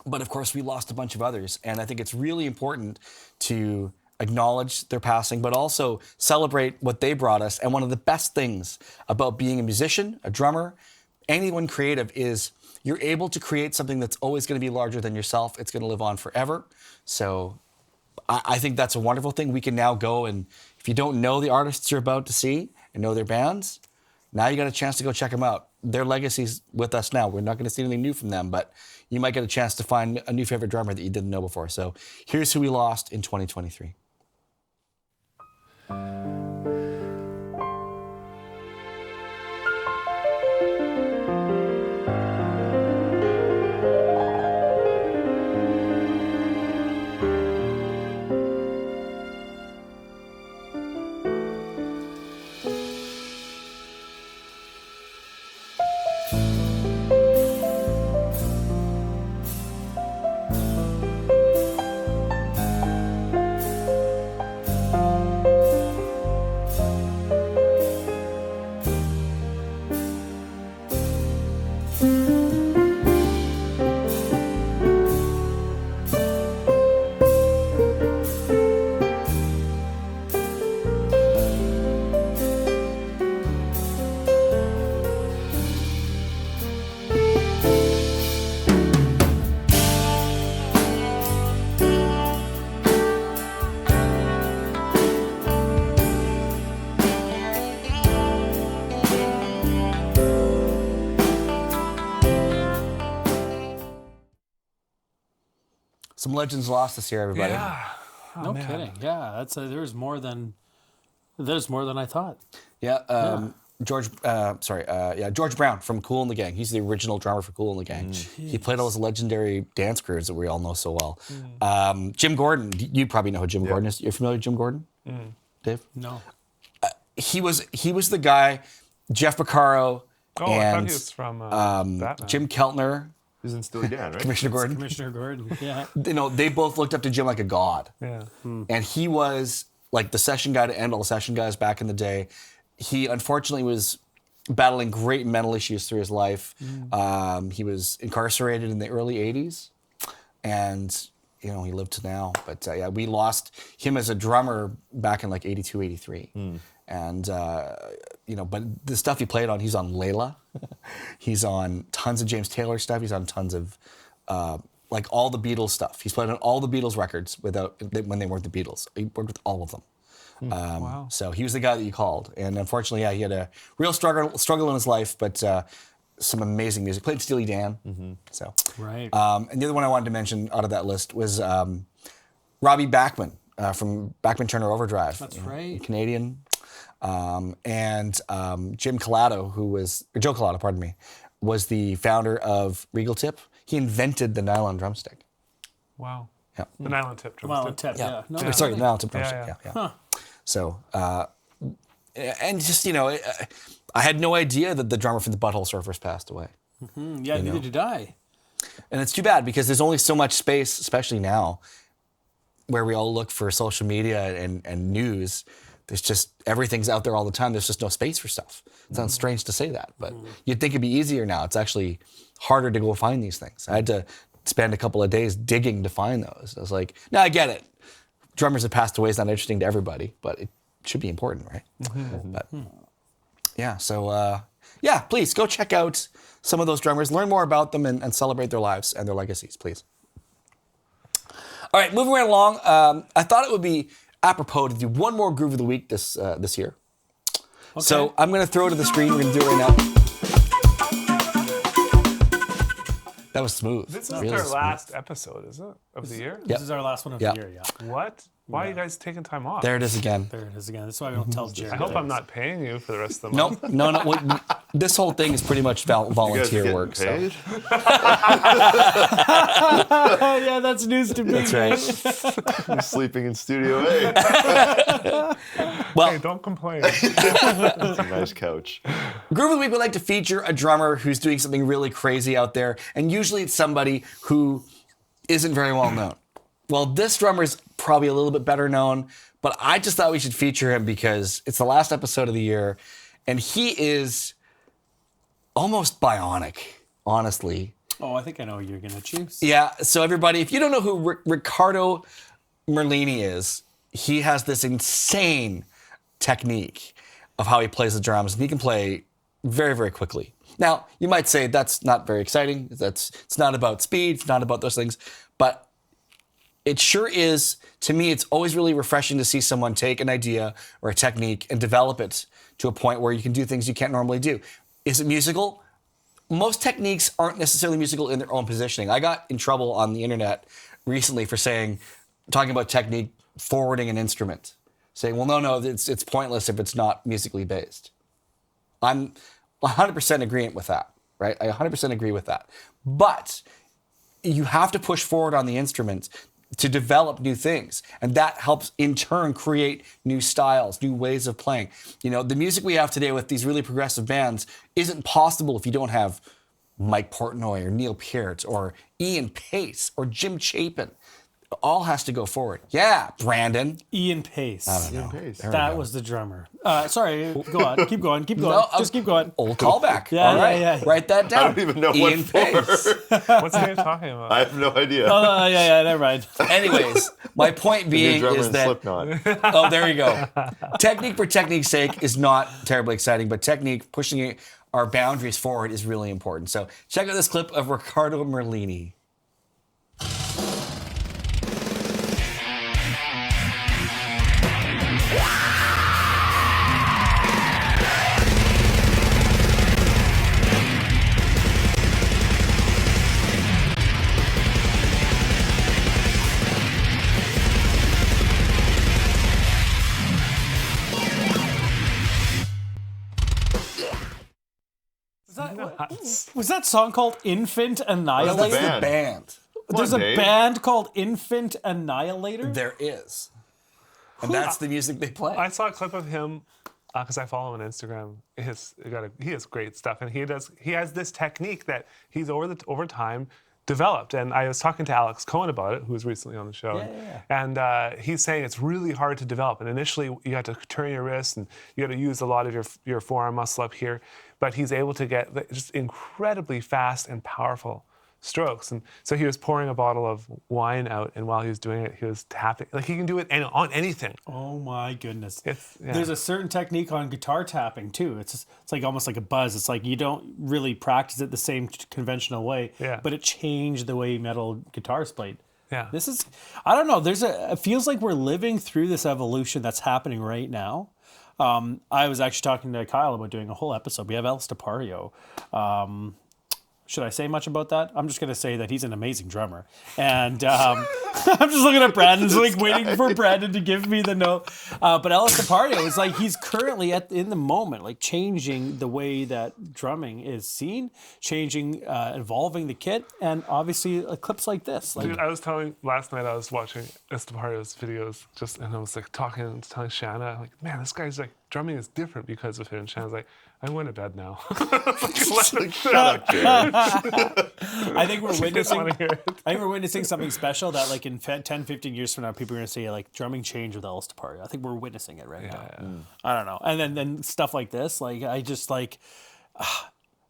But of course, we lost a bunch of others, and I think it's really important to acknowledge their passing, but also celebrate what they brought us. And one of the best things about being a musician, a drummer, anyone creative is you're able to create something that's always going to be larger than yourself. It's going to live on forever. So I think that's a wonderful thing. We can now go and if you don't know the artists you're about to see and know their bands, now you got a chance to go check them out. Their legacy's with us now. We're not going to see anything new from them, but you might get a chance to find a new favorite drummer that you didn't know before. So here's who we lost in 2023. Some legends lost this year, everybody. Yeah. Oh, No man. kidding. Yeah, that's there's more than I thought. Yeah, George Brown from Kool and the Gang. He's the original drummer for Kool and the Gang. He played all those legendary dance crews that we all know so well. Jim Gordon, you probably know who Jim Gordon is. You're familiar with Jim Gordon, Dave? No. He was the guy, Jeff Beccaro, Oh, I thought and he was from Batman. Jim Keltner, He's in Steely Dan, right? Commissioner Gordon. Commissioner Gordon. Yeah. You know, they both looked up to Jim like a god. Yeah. And he was like the session guy to end all the session guys back in the day. He unfortunately was battling great mental issues through his life. He was incarcerated in the early 80s. And, you know, he lived to now. But yeah, we lost him as a drummer back in like 82, 83. And, you know, but the stuff he played on, he's on Layla. He's on tons of James Taylor stuff. He's on tons of, like all the Beatles stuff. He's played on all the Beatles records when they weren't the Beatles. He worked with all of them. Wow. So he was the guy that you called. And unfortunately, yeah, he had a real struggle in his life, but some amazing music. Played Steely Dan. So Right. and the other one I wanted to mention out of that list was Robbie Bachman from Bachman Turner Overdrive. That's right. Canadian. And Joe Collado, pardon me, was the founder of Regal Tip. He invented the nylon drumstick. Wow. Yeah. The nylon tip drumstick. Well, tip, yeah. No, Sorry, sorry, really. nylon tip drumstick. Yeah, Yeah. yeah. So, and just, you know, I had no idea that the drummer from the Butthole Surfers passed away. Yeah, neither did I. And it's too bad because there's only so much space, especially now, where we all look for social media and news. There's just, everything's out there all the time. There's just no space for stuff. It sounds strange to say that, but you'd think it'd be easier now. It's actually harder to go find these things. I had to spend a couple of days digging to find those. I was like, no, I get it. Drummers have passed away is not interesting to everybody, but it should be important, right? But yeah, so yeah, please go check out some of those drummers, learn more about them, and celebrate their lives and their legacies, please. All right, moving right along. I thought it would be apropos to do one more Groove of the Week this year. Okay. So I'm going to throw it to the screen. We're going to do it right now. That was smooth. This is Really our smooth. last episode, is it? Of the year? This is our last one of Yep. the year, yeah. What? Why are you guys taking time off? There it is again. There it is again. That's why we don't tell Jared. I hope I'm not paying you for the rest of the No, month. no. This whole thing is pretty much You guys are volunteer getting work. paid? So. Yeah, that's news to me. That's right. I'm sleeping in Studio A. Well, Hey, don't complain. It's a nice couch. Groove of the Week would like to feature a drummer who's doing something really crazy out there, and usually it's somebody who isn't very well known. Well, this drummer is probably a little bit better known, but I just thought we should feature him because it's the last episode of the year, and he is almost bionic, honestly. Oh, I think I know who you're going to choose. Yeah, so everybody, if you don't know who Riccardo Merlini is, he has this insane technique of how he plays the drums, and he can play very, very quickly. Now, you might say that's not very exciting. It's not about speed. It's not about those things. But it sure is, to me, it's always really refreshing to see someone take an idea or a technique and develop it to a point where you can do things you can't normally do. Is it musical? Most techniques aren't necessarily musical in their own positioning. I got in trouble on the internet recently for talking about technique, forwarding an instrument. Saying, well, no, it's pointless if it's not musically based. I'm 100% agreeant with that, right? I 100% agree with that. But you have to push forward on the instrument to develop new things. And that helps, in turn, create new styles, new ways of playing. You know, the music we have today with these really progressive bands isn't possible if you don't have Mike Portnoy or Neil Peart or Ian Pace or Jim Chapin. All has to go forward. Yeah, Brandon. Ian Pace. I don't know. That was the drummer. Sorry, go on. Keep going. No, Just keep going. Old callback. Yeah, All right. yeah. Write that down. I don't even know Ian what Pace. for. What's the name talking about? I have no idea. Yeah, never mind. Anyways, my point New being drummer is in that Slipknot. oh, there you go. Technique for technique's sake is not terribly exciting, but technique, pushing our boundaries forward, is really important. So check out this clip of Riccardo Merlini. Was that song called Infant Annihilator? That's the band. band. There's a Dave. band called Infant Annihilator? There is. And that's the music they play. I saw a clip of him because I follow him on Instagram. He has great stuff, and he has this technique that he's over time developed. And I was talking to Alex Cohen about it, who was recently on the show. And he's saying it's really hard to develop. And initially, you have to turn your wrist, and you got to use a lot of your forearm muscle up here. But he's able to get just incredibly fast and powerful strokes. And so he was pouring a bottle of wine out, and while he was doing it, he was tapping. Like, he can do it on anything. Oh my goodness. Yeah. There's a certain technique on guitar tapping too. It's like almost like a buzz. It's like you don't really practice it the same conventional way, but it changed the way metal guitars played. Yeah. This is, I don't know, it feels like we're living through this evolution that's happening right now. I was actually talking to Kyle about doing a whole episode. We have El Stapario. Should I say much about that? I'm just going to say that he's an amazing drummer. And I'm just looking at Brandon, like waiting for Brandon to give me the note. But El Stapario is like, he's currently in the moment, like changing the way that drumming is seen, evolving the kit, and obviously clips like this. Like, Dude, I was telling last night I was watching Estepario's videos and I was like telling Shanna, like, man, this guy's like drumming is different because of it. And Shanna's like, I'm going to bed now. Shut up, Jared. I think we're wanna hear it. we're witnessing something special that like in 10, 15 years from now, people are going to say like drumming change with El Stapario. I think we're witnessing it right now. I don't know. And then stuff like this, like I just like,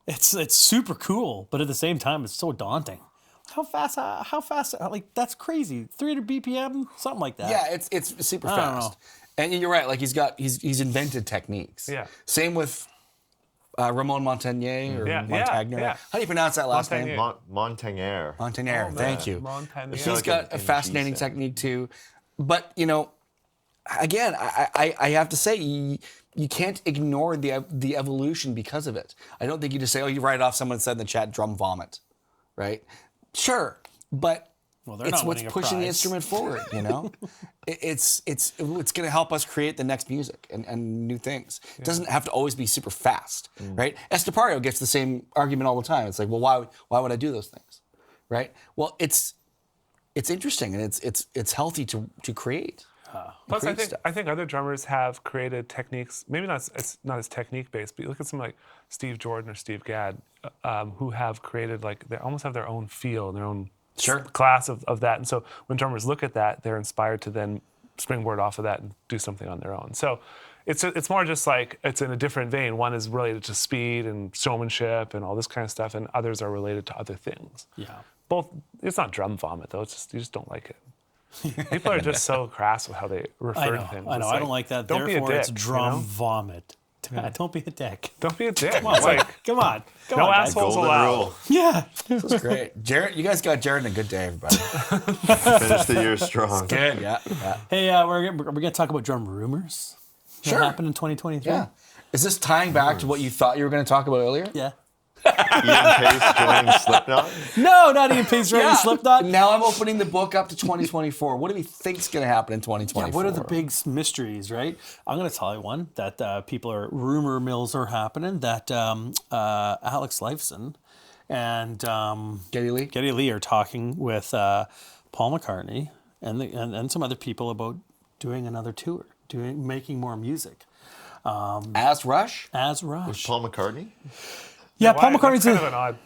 it's super cool, but at the same time, it's so daunting. How fast, like that's crazy. 300 BPM, something like that. Yeah, it's super fast. And you're right, like he's invented techniques. Yeah. Same with Ramon Montagnier or Montagnier. yeah. How do you pronounce that last name? Montagnier. Montagnier, thank you. Montagnier. He's like got a an fascinating G technique too. But, you know, again, I have to say, you can't ignore the evolution because of it. I don't think you just say, oh, you write off, someone said in the chat, drum vomit, right? Sure, but they're it's not what's winning a pushing the prize. instrument forward, you know? It's going to help us create the next music and new things. It doesn't have to always be super fast, right? Estepario gets the same argument all the time. It's like, well, why would I do those things, right? Well, it's interesting and it's healthy to create. Plus, I think other drummers have created techniques. Maybe it's not as technique based, but you look at someone like Steve Jordan or Steve Gadd, who have created they almost have their own feel and their own class of that. And so when drummers look at that, they're inspired to then springboard off of that and do something on their own. So it's more just like it's in a different vein. One is related to speed and showmanship and all this kind of stuff, and others are related to other things. Yeah. Both. It's not drum vomit though. It's just you just don't like it. People are just so crass with how they refer to things. I know. I don't like that. Don't be a Therefore, dick, it's drum you know? vomit. Don't be a dick. Don't be a dick. Come on, come on. Come No on, guys. assholes Golden allowed. rule. Yeah. This is great. Jared, you guys got Jared in a good day, everybody. Finish the year strong. Good, yeah. Hey, we're gonna talk about drum rumors. Sure. What happened in 2023? Yeah. Is this tying back to what you thought you were going to talk about earlier? Yeah. Ian Pace joining Slipknot. No, not Ian Pace writing Slipknot. Now I'm opening the book up to 2024. What do we think's going to happen in 2024? Yeah, what are the big mysteries, right? I'm going to tell you one that rumor mills are happening that Alex Lifeson and Geddy Lee are talking with Paul McCartney and some other people about doing another tour, making more music. As Rush? As Rush. Paul McCartney. Yeah, Why? Paul McCartney's That's kind of an odd.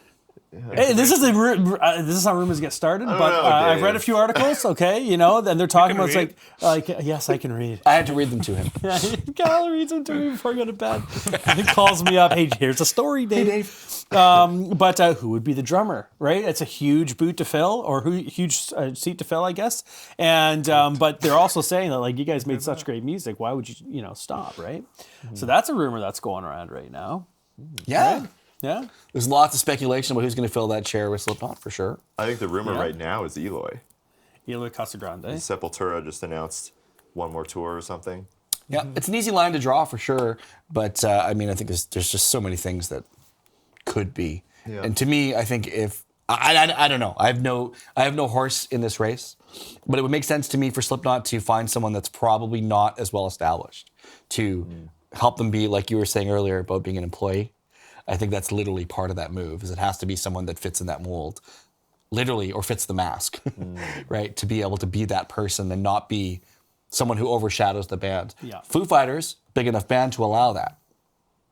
Hey, this is how rumors get started. But know, I've Dave. read a few articles. Okay, and they're talking can about it's like yes, I can read. I had to read them to him. Cal reads them to me before I go to bed. He calls me up. Hey, here's a story, Dave. Hey, Dave. But who would be the drummer? Right? It's a huge boot to fill, or huge seat to fill, I guess. And but they're also saying that you guys made such great music. Why would you stop? Right? So that's a rumor that's going around right now. Yeah. Right? Yeah. There's lots of speculation about who's going to fill that chair with Slipknot for sure. I think the rumor right now is Eloy. Eloy Casagrande. Sepultura just announced one more tour or something. Yeah, it's an easy line to draw for sure. But I think there's just so many things that could be. Yeah. And to me, I think if I don't know, I have no horse in this race, but it would make sense to me for Slipknot to find someone that's probably not as well established to help them be, like you were saying earlier about being an employee. I think that's literally part of that move, is it has to be someone that fits in that mold, literally, or fits the mask, right? To be able to be that person and not be someone who overshadows the band. Yeah. Foo Fighters, big enough band to allow that,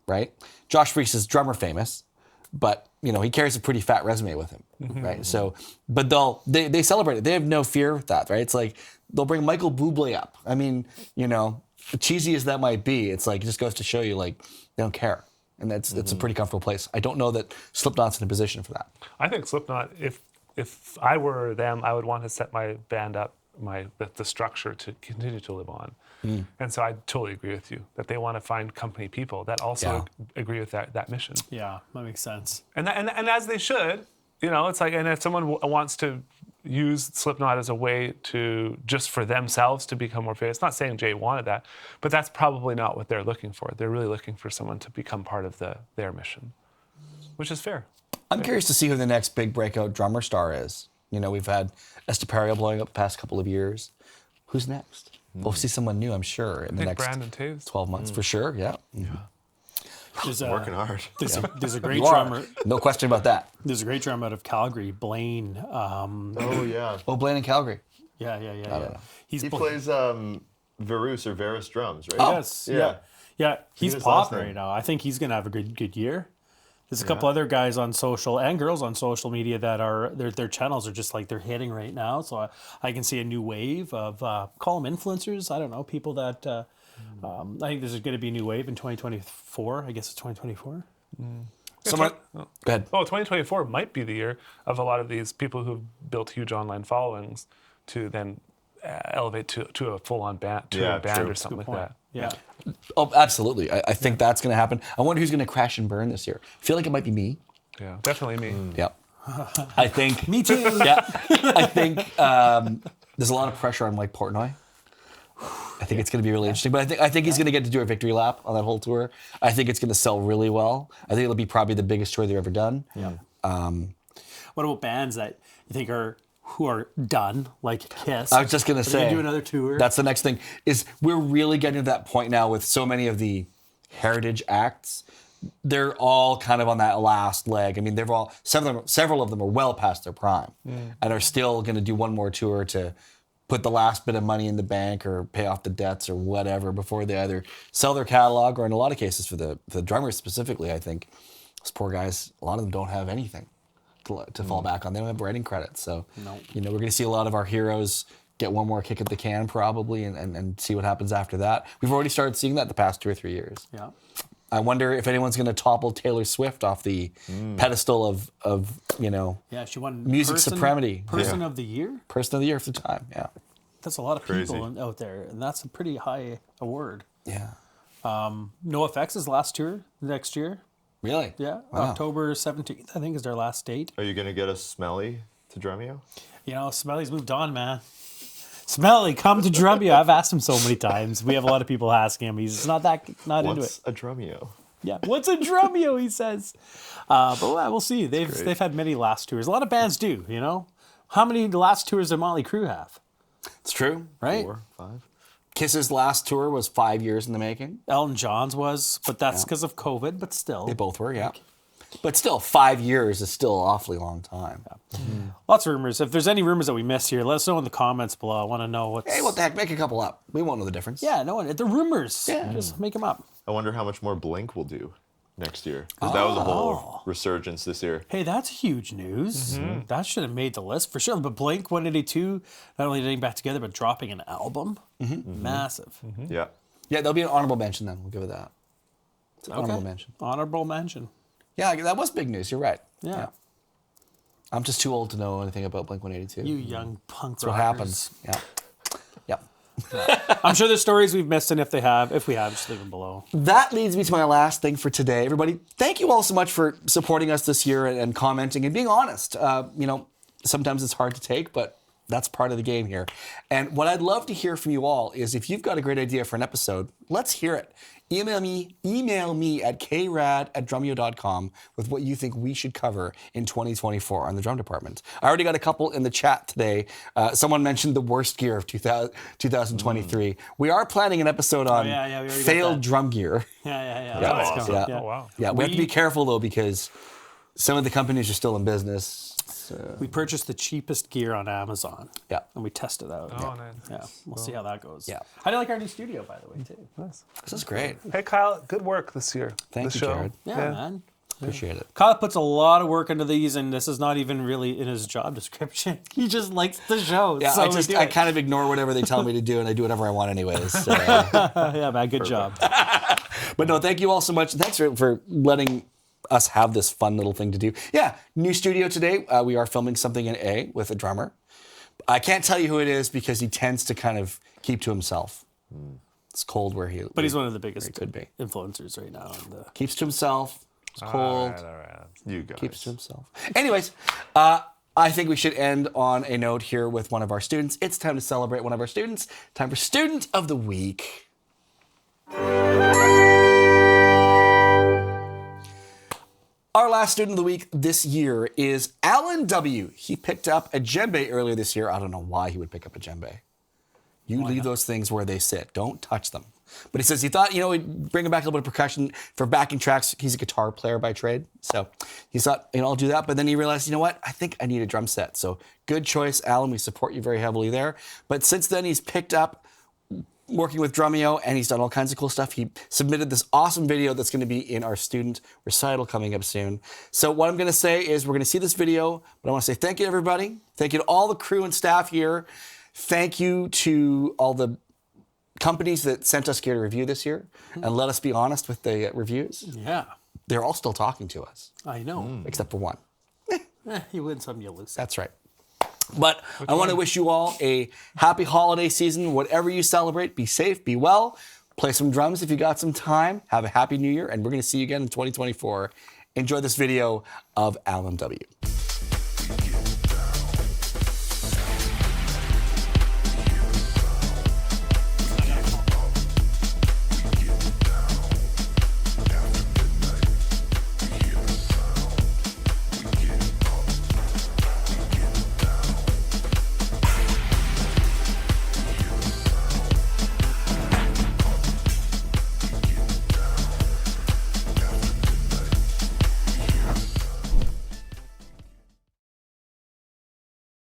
right? Josh Freese is drummer famous, but he carries a pretty fat resume with him, right? So, but they celebrate it. They have no fear with that, right? It's like they'll bring Michael Bublé up. Cheesy as that might be, it's like it just goes to show you they don't care. And it's a pretty comfortable place. I don't know that Slipknot's in a position for that. I think Slipknot, if I were them, I would want to set my band up, the structure to continue to live on. And so I totally agree with you that they want to find company people that also agree with that mission. Yeah, that makes sense. And as they should, it's like, and if someone wants to use Slipknot as a way to just for themselves to become more famous, not saying Jay wanted that, but that's probably not what they're looking for. They're really looking for someone to become part of their mission, which is fair. I'm curious to see who the next big breakout drummer star is. We've had Estepario blowing up the past couple of years. Who's next? We'll see someone new, I'm sure, in the next Brandon Taves. 12 months for sure. Yeah. There's Working hard. There's a great You are. drummer. No question about that. There's a great drummer out of Calgary, Blaine. Oh, yeah. Oh, Blaine in Calgary. Yeah. He plays Varus or Varus drums, right? Yes. Yeah. He's his last popping name. right now. I think he's gonna have a good year. There's a couple other guys on social and girls on social media that are their channels are just they're hitting right now. So I can see a new wave of call them influencers. I don't know, people that I think there's going to be a new wave in 2024. I guess it's 2024. Someone, go ahead. Oh, 2024 might be the year of a lot of these people who've built huge online followings to then elevate to a full-on band, a band true. or something like that. Yeah. Oh, absolutely. I think that's going to happen. I wonder who's going to crash and burn this year. I feel like it might be me. Yeah, definitely me. Yep. I think. Me too. Yeah. I think there's a lot of pressure on Mike Portnoy. I think it's going to be really interesting. But I think he's going to get to do a victory lap on that whole tour. I think it's going to sell really well. I think it'll be probably the biggest tour they've ever done. Yeah. What about bands that you think who are done, like Kiss? I was just going to Are they say. gonna do another tour? That's the next thing. Is we're really getting to that point now with so many of the heritage acts. They're all kind of on that last leg. I mean, they've all several of them are well past their prime, and are still going to do one more tour to put the last bit of money in the bank or pay off the debts or whatever before they either sell their catalog or, in a lot of cases, for the drummers specifically, I think those poor guys, a lot of them don't have anything to fall back on. They don't have writing credits, so we're going to see a lot of our heroes get one more kick at the can probably, and see what happens after that. We've already started seeing that the past 2 or 3 years. Yeah. I wonder if anyone's going to topple Taylor Swift off the pedestal of Yeah, she won music supremacy. Person of the Year. Person of the Year for the time. Yeah. That's a lot of Crazy. people out there, and that's a pretty high award. Yeah. NoFX's last tour next year. Really? Yeah, Wow. October 17th, I think, is their last date. Are you gonna get a Smelly to Drumeo? You know, Smelly's moved on, man. Smelly, come to Drumeo. I've asked him so many times. We have a lot of people asking him. He's not into it. What's a Drumeo? Yeah, what's a Drumeo? He says. But we'll see. They've had many last tours. A lot of bands do. You know, how many last tours did Motley Crue have? It's true. Right. 4, 5. Kiss's last tour was 5 years in the making. Elton John's was, but that's because of COVID. But still, They both were, yeah. But still, 5 years is still an awfully long time. lots of rumors. If there's any rumors that we missed here, let us know in the comments below. I want to know what's. Hey, what the heck? Make a couple up. We won't know the difference. Yeah, no one. They're rumors. Yeah. Just make them up. I wonder how much more Blink will do next year. Because that was a whole resurgence this year. Hey, that's huge news. That should have made the list for sure. But Blink 182, not only getting back together, but dropping an album. Massive. Yeah. Yeah, there'll be an honorable mention then. We'll give it that. It's an honorable mention. Honorable mention. Yeah, that was big news. You're right. Yeah. I'm just too old to know anything about Blink-182. You young punk That's what happens. Yeah. Yep. I'm sure there's stories we've missed, and if we have, just leave them below. That leads me to my last thing for today. Everybody, thank you all so much for supporting us this year and commenting and being honest. Sometimes it's hard to take, but that's part of the game here. And what I'd love to hear from you all is if you've got a great idea for an episode, let's hear it. Email me at krad@drumeo.com with what you think we should cover in 2024 on the drum department. I already got a couple in the chat today. Someone mentioned the worst gear of 2023. We are planning an episode on we already got failed that. drum gear. Yeah. That's That's awesome. coming. Yeah. Oh, wow. Yeah, we have to be careful though because some of the companies are still in business. We purchased the cheapest gear on Amazon. Yeah. And we test it out. Oh, nice. Yeah, we'll see how that goes. Yeah. I like our new studio, by the way, too. Nice. This is great. Hey, Kyle, good work this year. Thank the you, show. Jared. Yeah, man. Appreciate it. Kyle puts a lot of work into these, and this is not even really in his job description. He just likes the show. Yeah, so we do I it. kind of ignore whatever they tell me to do, and I do whatever I want anyways. So. Yeah, man, good job. But no, thank you all so much. Thanks for letting us have this fun little thing to do. Yeah, new studio today. We are filming something in A with a drummer. I can't tell you who it is because he tends to kind of keep to himself. It's cold where he. But he's one of the biggest could be. influencers right now. In the... Keeps to himself. It's cold. All right. You guys. Keeps to himself. Anyways, I think we should end on a note here with one of our students. It's time to celebrate one of our students. Time for Student of the Week. Our last student of the week this year is Alan W. He picked up a djembe earlier this year. I don't know why he would pick up a djembe. You leave those things where they sit. Don't touch them. But he says he thought, he'd bring back a little bit of percussion for backing tracks. He's a guitar player by trade. So he thought, I'll do that. But then he realized, what? I think I need a drum set. So good choice, Alan. We support you very heavily there. But since then, he's picked up working with Drumeo, and he's done all kinds of cool stuff. He submitted this awesome video that's going to be in our student recital coming up soon. So what I'm going to say is we're going to see this video, but I want to say thank you to everybody. Thank you to all the crew and staff here. Thank you to all the companies that sent us gear to review this year and let us be honest with the reviews. Yeah, They're all still talking to us, I know. except for one. You win some, you lose some. That's right. But I want to wish you all a happy holiday season. Whatever you celebrate, be safe, be well. Play some drums if you got some time. Have a happy new year, and we're going to see you again in 2024. Enjoy this video of Alan W.